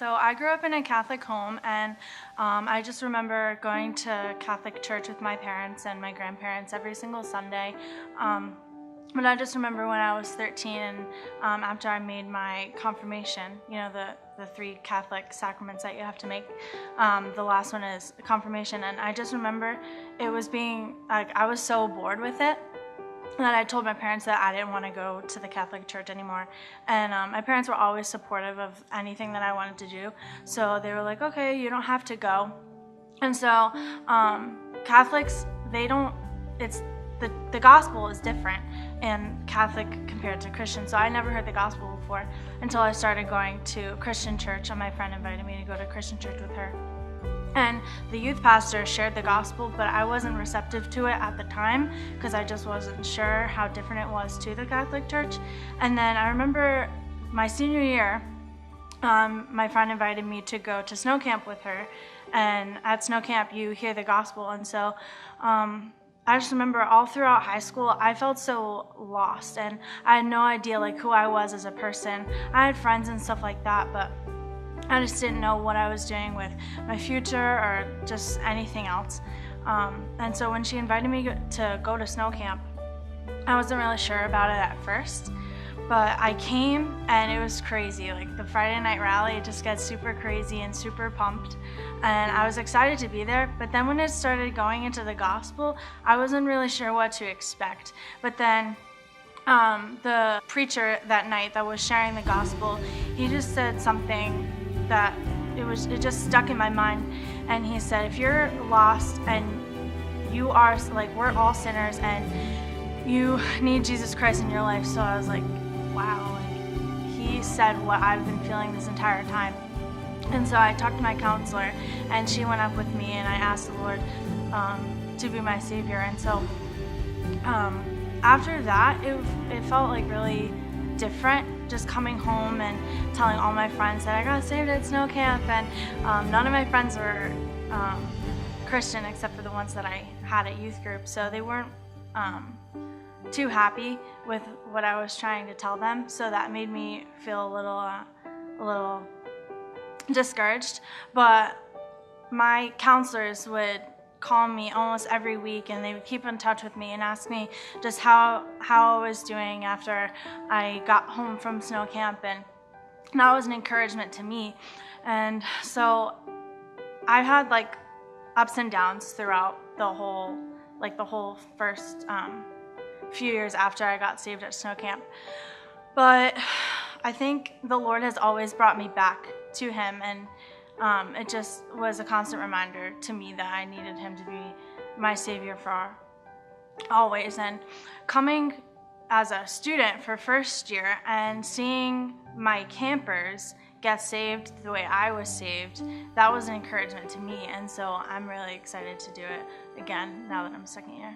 So I grew up in a Catholic home, and I just remember going to Catholic church with my parents and my grandparents every single Sunday. But I just remember when I was 13 and after I made my confirmation, you know, the 3 Catholic sacraments that you have to make, the last one is confirmation, and I just remember it was being, like, I was so bored with it. And then I told my parents that I didn't want to go to the Catholic church anymore. And my parents were always supportive of anything that I wanted to do. So they were like, okay, you don't have to go. And so Catholics, they don't, it's, the gospel is different in Catholic compared to Christian. So I never heard the gospel before until I started going to Christian church, and my friend invited me to go to Christian church with her. And the youth pastor shared the gospel, but I wasn't receptive to it at the time because I just wasn't sure how different it was to the Catholic church. And then I remember my senior year, my friend invited me to go to Snowcamp with her, and at Snowcamp you hear the gospel. And so I just remember all throughout high school I felt so lost, and I had no idea like who I was as a person. I had friends and stuff like that, but I just didn't know what I was doing with my future or just anything else. And so when she invited me to go to Snowcamp, I wasn't really sure about it at first, but I came and it was crazy. Like the Friday night rally, it just gets super crazy and super pumped. And I was excited to be there, but then when it started going into the gospel, I wasn't really sure what to expect. But then the preacher that night that was sharing the gospel, he just said something that it just stuck in my mind. And he said, if you're lost and you are, like, we're all sinners and you need Jesus Christ in your life. So I was like, wow, like, he said what I've been feeling this entire time. And so I talked to my counselor, and she went up with me, and I asked the Lord to be my Savior. And so after that, it felt like really different, just coming home and telling all my friends that I got saved at Snowcamp. And none of my friends were Christian except for the ones that I had at youth group, so they weren't too happy with what I was trying to tell them. So that made me feel a little discouraged. But my counselors would call me almost every week, and they would keep in touch with me and ask me just how I was doing after I got home from Snowcamp, and that was an encouragement to me. And so I had like ups and downs throughout the whole first few years after I got saved at Snowcamp. But I think the Lord has always brought me back to Him, and it just was a constant reminder to me that I needed Him to be my Savior for always. And coming as a student for first year and seeing my campers get saved the way I was saved, that was an encouragement to me. And so I'm really excited to do it again now that I'm second year.